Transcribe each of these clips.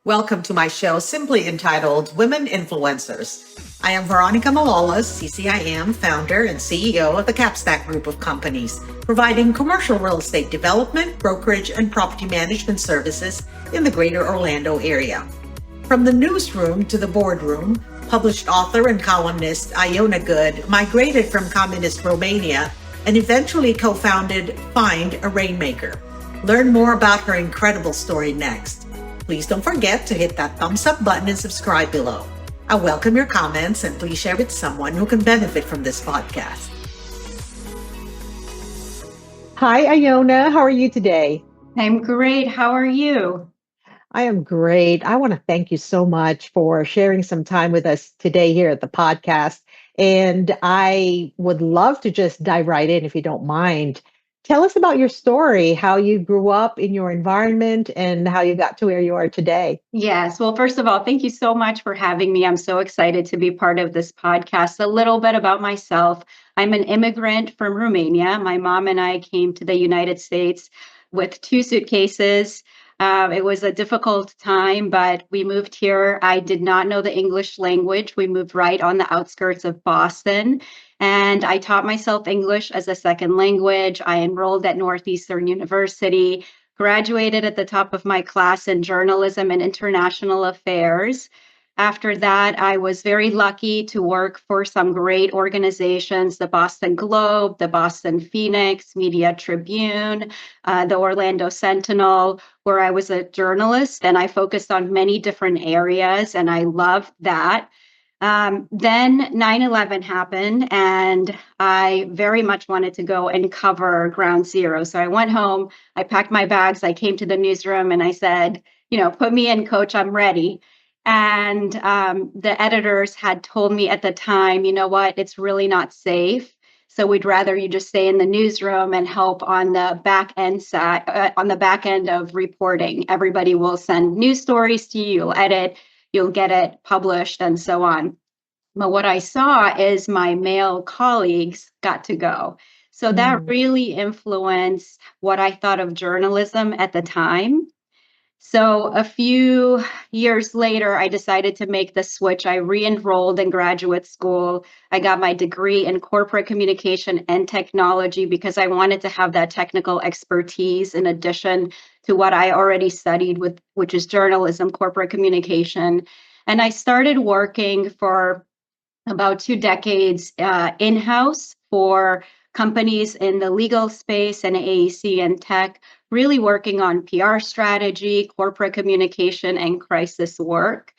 Welcome to my show, simply entitled Women Influencers. I am Veronica Malolas, CCIM, founder and CEO of the Capstack Group of companies, providing commercial real estate development, brokerage, and property management services in the greater Orlando area. From the newsroom to the boardroom, published author and columnist Ioana Good migrated from communist Romania and eventually co-founded Find a Rainmaker. Learn more about her incredible story next. Please don't forget to hit that thumbs up button and subscribe below. I welcome your comments and please share with someone who can benefit from this podcast. Hi, Ioana. How are you today? I'm great. How are you? I am great. I want to thank you so much for sharing some time with us today here at the podcast. And I would love to just dive right in if you don't mind. Tell us about your story, how you grew up in your environment and how you got to where you are today. Yes. Well, first of all, thank you so much for having me. I'm so excited to be part of this podcast. A little bit about myself. I'm an immigrant from Romania. My mom and I came to the United States with two suitcases. It was a difficult time, but we moved here. I did not know the English language. We moved right on the outskirts of Boston. And I taught myself English as a second language. I enrolled at Northeastern University, graduated at the top of my class in journalism and international affairs. After that, I was very lucky to work for some great organizations, the Boston Globe, the Boston Phoenix, Media Tribune, the Orlando Sentinel, where I was a journalist and I focused on many different areas, and I loved that. Then 9/11 happened, and I very much wanted to go and cover ground zero. So I went home, I packed my bags, I came to the newsroom, and I said, put me in, coach, I'm ready. And the editors had told me at the time, you know what, it's really not safe. So we'd rather you just stay in the newsroom and help on the back end side, on the back end of reporting. Everybody will send news stories to you, you'll edit, you'll get it published, and so on. But what I saw is my male colleagues got to go. So that Mm. really influenced what I thought of journalism at the time. So a few years later, I decided to make the switch. I re-enrolled in graduate school. I got my degree in corporate communication and technology because I wanted to have that technical expertise in addition to what I already studied with, which is journalism, corporate communication. And I started working for about 2 decades in-house for companies in the legal space and AEC and tech, really working on PR strategy, corporate communication, and crisis work.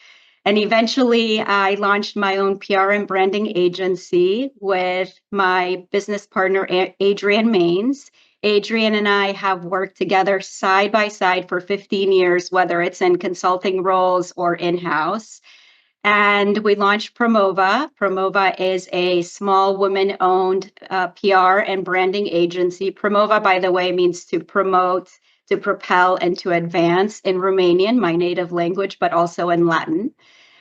And eventually, I launched my own PR and branding agency with my business partner, Adrian Maines. Adrian and I have worked together side by side for 15 years, whether it's in consulting roles or in-house. And we launched Promova. Promova is a small women-owned PR and branding agency. Promova, by the way, means to promote, to propel, and to advance in Romanian, my native language, but also in Latin.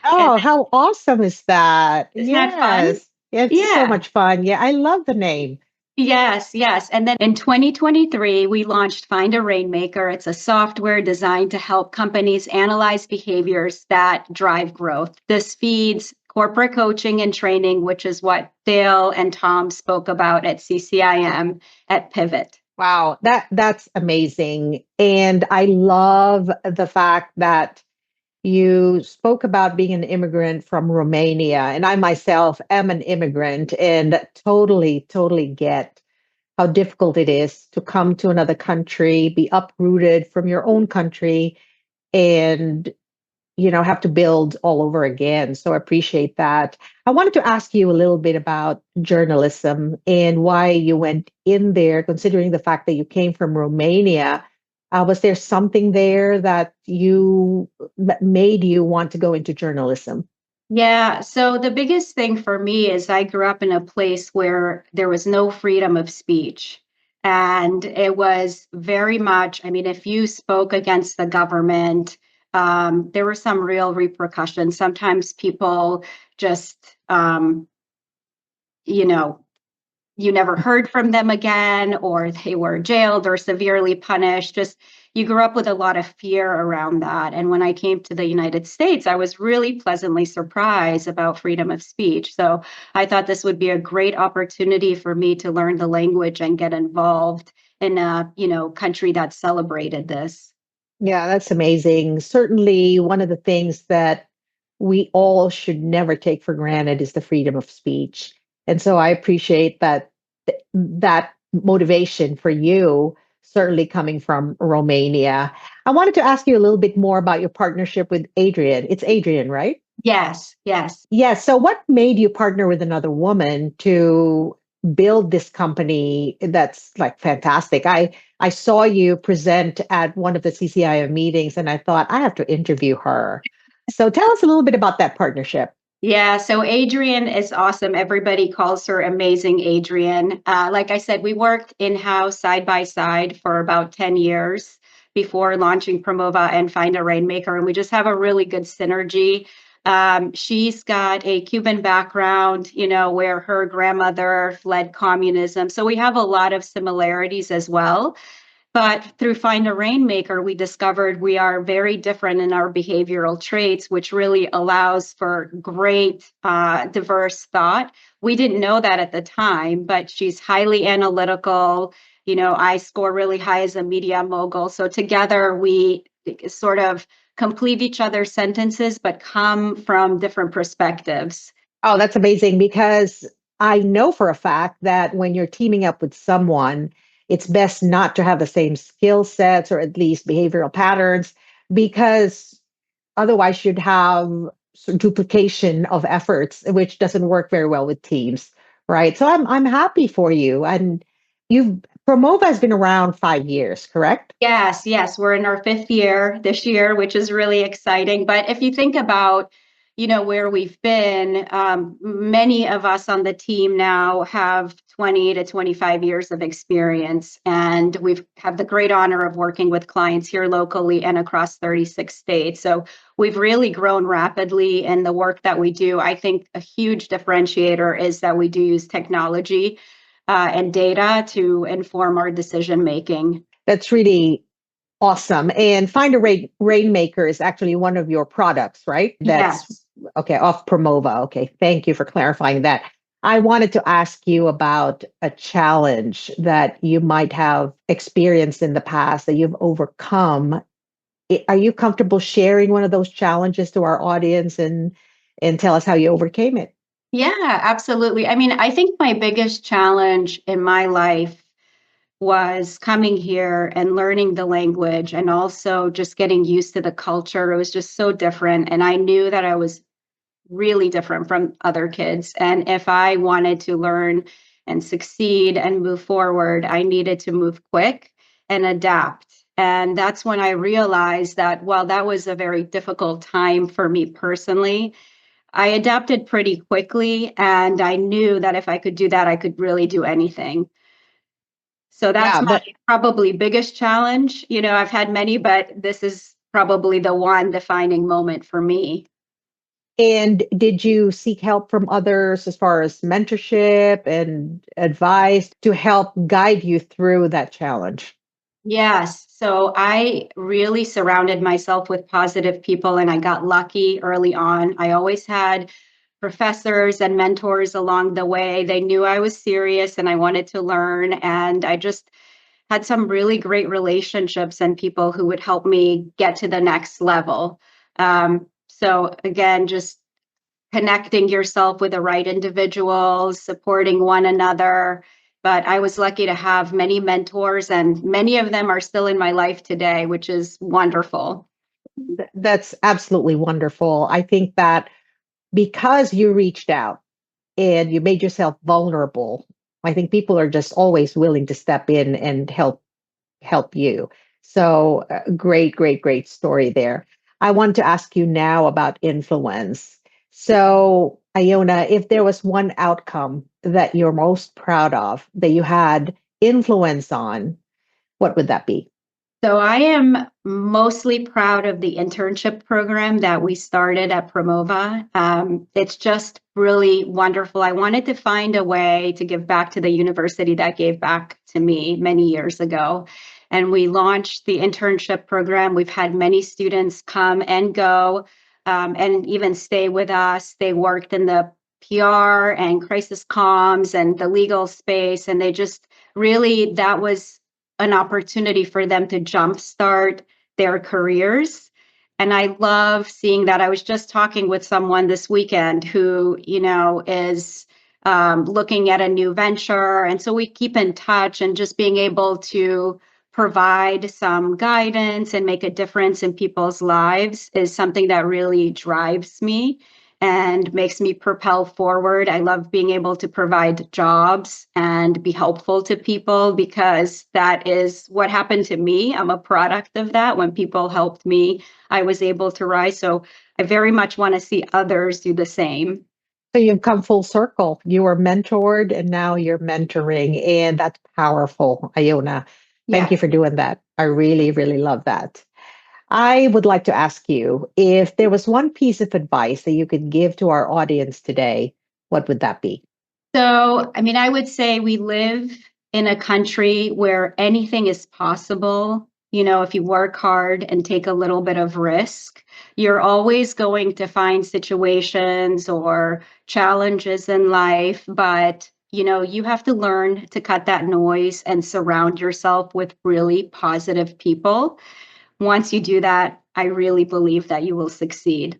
And Oh, how awesome is that? isn't that fun? Yes, it's so Yeah. much fun. Yeah, I love the name. Yes, yes. And then in 2023, we launched Find a Rainmaker. It's a software designed to help companies analyze behaviors that drive growth. This feeds corporate coaching and training, which is what Dale and Tom spoke about at CCIM at Pivot. Wow, that's amazing. And I love the fact that you spoke about being an immigrant from Romania. And I myself am an immigrant and totally get how difficult it is to come to another country, be uprooted from your own country, and have to build all over again. So I appreciate that. I wanted to ask you a little bit about journalism and why you went in there, considering the fact that you came from Romania. Was there something there that made you want to go into journalism? Yeah. So the biggest thing for me is I grew up in a place where there was no freedom of speech. And it was very much, I mean, if you spoke against the government, there were some real repercussions. Sometimes people just, you know, you never heard from them again, or they were jailed or severely punished. Just you grew up with a lot of fear around that. And when I came to the United States, I was really pleasantly surprised about freedom of speech. So I thought this would be a great opportunity for me to learn the language and get involved in a, country that celebrated this. Yeah, that's amazing. Certainly, one of the things that we all should never take for granted is the freedom of speech. And so I appreciate that motivation for you, certainly coming from Romania. I wanted to ask you a little bit more about your partnership with Adrian. It's Adrian, right? Yes, yes. Yes. So, what made you partner with another woman to build this company that's like fantastic? I saw you present at one of the CCIO meetings, and I thought I have to interview her. So, tell us a little bit about that partnership. Yeah, so Adrian is awesome. Everybody calls her Amazing Adrian. Like I said, we worked in-house side by side for about 10 years before launching Promova and Find a Rainmaker, and we just have a really good synergy. She's got a Cuban background, where her grandmother fled communism. So we have a lot of similarities as well. But through Find a Rainmaker, we discovered we are very different in our behavioral traits, which really allows for great, diverse thought. We didn't know that at the time, but she's highly analytical. I score really high as a media mogul. So together we sort of complete each other's sentences, but come from different perspectives. Oh, that's amazing because I know for a fact that when you're teaming up with someone, it's best not to have the same skill sets or at least behavioral patterns because otherwise you'd have duplication of efforts, which doesn't work very well with teams, right? So I'm happy for you. And you've Promova has been around 5 years, correct? Yes, yes, we're in our fifth year this year, which is really exciting. But if you think about, where we've been, many of us on the team now have 20 to 25 years of experience, and we've have the great honor of working with clients here locally and across 36 states. So we've really grown rapidly in the work that we do. I think a huge differentiator is that we do use technology and data to inform our decision making. That's really awesome. And Find a Rainmaker is actually one of your products, right? That's Yes. okay, off Promova. Okay, thank you for clarifying that. I wanted to ask you about a challenge that you might have experienced in the past that you've overcome. Are you comfortable sharing one of those challenges to our audience and tell us how you overcame it? Yeah, absolutely. I mean, I think my biggest challenge in my life was coming here and learning the language and also just getting used to the culture. It was just so different. And I knew that I was really different from other kids. And if I wanted to learn and succeed and move forward, I needed to move quick and adapt. And that's when I realized that while that was a very difficult time for me personally, I adapted pretty quickly. And I knew that if I could do that, I could really do anything. So that's Yeah, my but probably biggest challenge. I've had many, but this is probably the one defining moment for me. and did you seek help from others as far as mentorship and advice to help guide you through that challenge? Yes. So I really surrounded myself with positive people and I got lucky early on. I always had professors and mentors along the way. They knew I was serious and I wanted to learn. And I just had some really great relationships and people who would help me get to the next level. So again, just connecting yourself with the right individuals, supporting one another. But I was lucky to have many mentors, and many of them are still in my life today, which is wonderful. That's absolutely wonderful. I think that because you reached out and you made yourself vulnerable, I think people are just always willing to step in and help you. So great, great, great story there. I want to ask you now about influence. So, Iona, if there was one outcome that you're most proud of that you had influence on, what would that be? So I am mostly proud of the internship program that we started at Promova. It's just really wonderful. I wanted to find a way to give back to the university that gave back to me many years ago. And we launched the internship program. We've had many students come and go, and even stay with us. They worked in the PR and crisis comms and the legal space. And they just really, that was an opportunity for them to jumpstart their careers. And I love seeing that. I was just talking with someone this weekend who, is looking at a new venture. And so we keep in touch, and just being able to provide some guidance and make a difference in people's lives is something that really drives me and makes me propel forward. I love being able to provide jobs and be helpful to people, because that is what happened to me. I'm a product of that. When people helped me, I was able to rise. So I very much want to see others do the same. So you've come full circle. You were mentored and now you're mentoring, and that's powerful, Iona. Thank Yeah. you for doing that. I really, really love that. I would like to ask you, if there was one piece of advice that you could give to our audience today, what would that be? So, I mean, I would say we live in a country where anything is possible. If you work hard and take a little bit of risk, you're always going to find situations or challenges in life. But, you have to learn to cut that noise and surround yourself with really positive people. Once you do that, I really believe that you will succeed.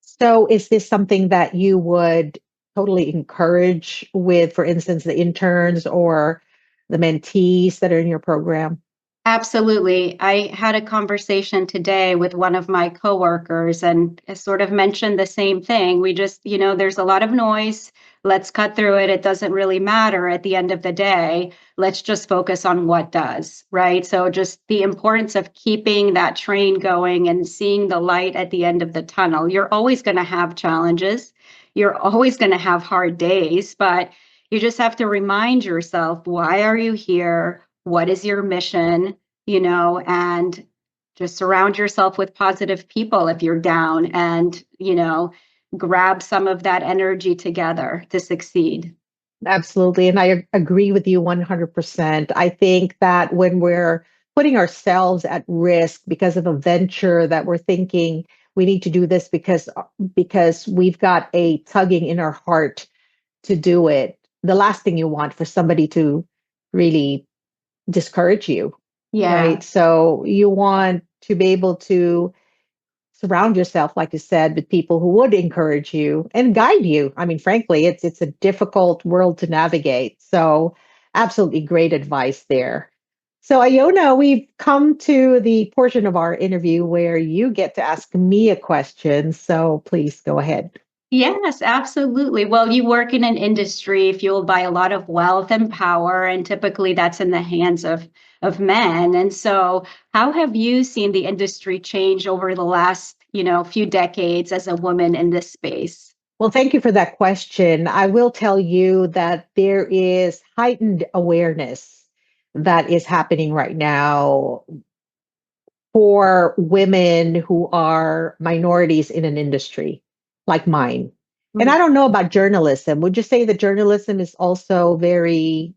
So, is this something that you would totally encourage with, for instance, the interns or the mentees that are in your program? Absolutely. I had a conversation today with one of my coworkers, and I sort of mentioned the same thing. We just, there's a lot of noise. Let's cut through it. It doesn't really matter at the end of the day. Let's just focus on what does, right? So, just the importance of keeping that train going and seeing the light at the end of the tunnel. You're always going to have challenges. You're always going to have hard days, but you just have to remind yourself, why are you here? What is your mission? And just surround yourself with positive people if you're down, and, grab some of that energy together to succeed. Absolutely. And I agree with you 100%. I think that when we're putting ourselves at risk because of a venture that we're thinking we need to do this because we've got a tugging in our heart to do it, the last thing you want for somebody to really discourage you, Yeah. right? So you want to be able to surround yourself, like you said, with people who would encourage you and guide you. I mean, frankly, it's a difficult world to navigate. So absolutely great advice there. So Iona, we've come to the portion of our interview where you get to ask me a question. So please go ahead. Yes, absolutely. Well, you work in an industry fueled by a lot of wealth and power, and typically that's in the hands of men. And so, how have you seen the industry change over the last, few decades as a woman in this space? Well, thank you for that question. I will tell you that there is heightened awareness that is happening right now for women who are minorities in an industry like mine. And I don't know about journalism. Would you say that journalism is also very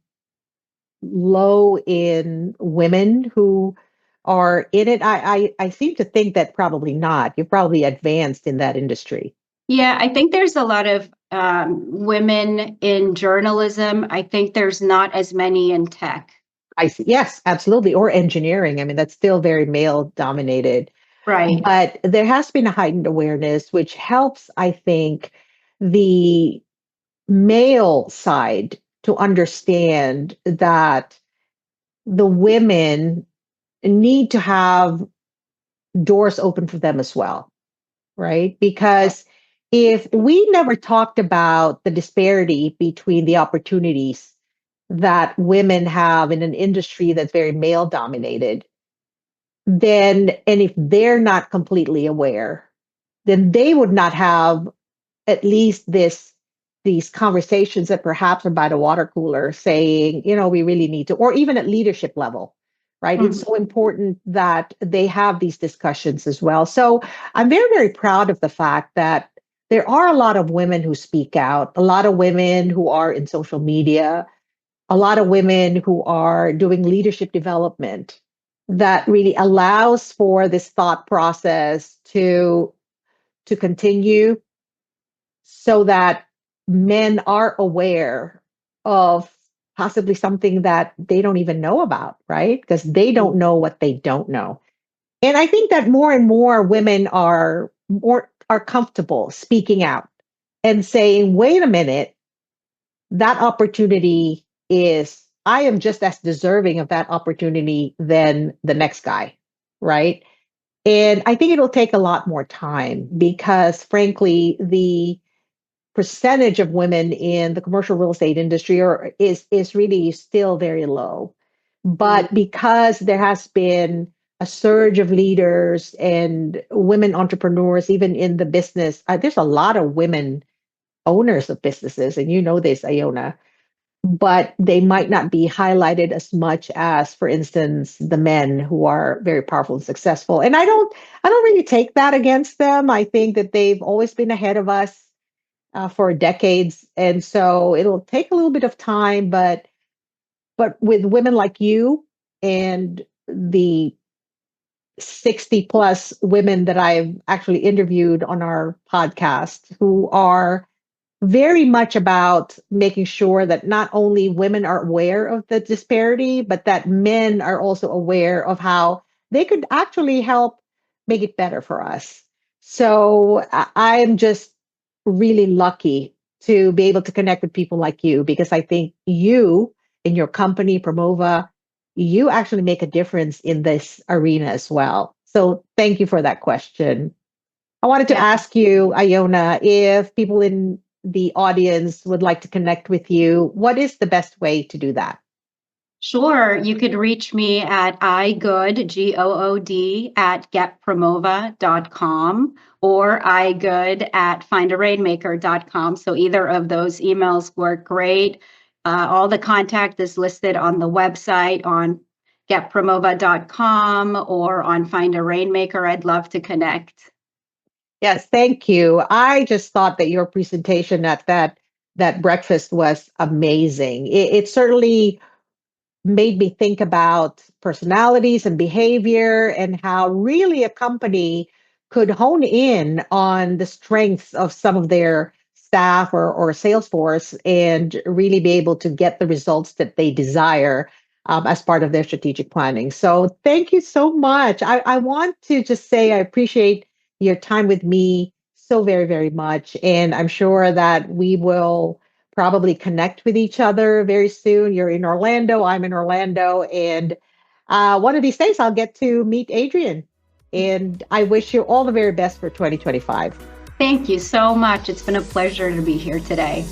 low in women who are in it? I seem to think that probably not. You're probably advanced in that industry. Yeah, I think there's a lot of women in journalism. I think there's not as many in tech. I see. Yes, absolutely. Or engineering. I mean, that's still very male dominated. Right. But there has been a heightened awareness, which helps, I think, the male side to understand that the women need to have doors open for them as well, right? Because if we never talked about the disparity between the opportunities that women have in an industry that's very male dominated, then, and if they're not completely aware, then they would not have at least these conversations that perhaps are by the water cooler saying, we really need to, or even at leadership level, right? It's Mhm. so important that they have these discussions as well. So I'm very, very proud of the fact that there are a lot of women who speak out, a lot of women who are in social media, a lot of women who are doing leadership development that really allows for this thought process to continue so that men are aware of possibly something that they don't even know about, right? Because they don't know what they don't know. And I think that more and more women are comfortable speaking out and saying, wait a minute, that opportunity is, I am just as deserving of that opportunity than the next guy, right? And I think it'll take a lot more time because, frankly, the percentage of women in the commercial real estate industry is really still very low. Mhm. But because there has been a surge of leaders and women entrepreneurs, even in the business, there's a lot of women owners of businesses, and you know this, Iona, but they might not be highlighted as much as, for instance, the men who are very powerful and successful. And I don't really take that against them. I think that they've always been ahead of us for decades, and so it'll take a little bit of time. But with women like you and the 60 plus women that I've actually interviewed on our podcast who are very much about making sure that not only women are aware of the disparity, but that men are also aware of how they could actually help make it better for us. So I'm just really lucky to be able to connect with people like you because I think you in your company, Promova, you actually make a difference in this arena as well. So thank you for that question. I wanted to Yeah. ask you, Iona, if people in the audience would like to connect with you, what is the best way to do that? Sure. You could reach me at igood, Good, at getpromova.com or igood at findarainmaker.com. So either of those emails work great. All the contact is listed on the website on getpromova.com or on Find a Rainmaker. I'd love to connect. Yes, thank you. I just thought that your presentation at that breakfast was amazing. It certainly made me think about personalities and behavior and how really a company could hone in on the strengths of some of their staff or sales force and really be able to get the results that they desire as part of their strategic planning. So thank you so much. I want to just say I appreciate your time with me so very, very much. And I'm sure that we will probably connect with each other very soon. You're in Orlando, I'm in Orlando, and one of these days I'll get to meet Adrian. And I wish you all the very best for 2025. Thank you so much. It's been a pleasure to be here today.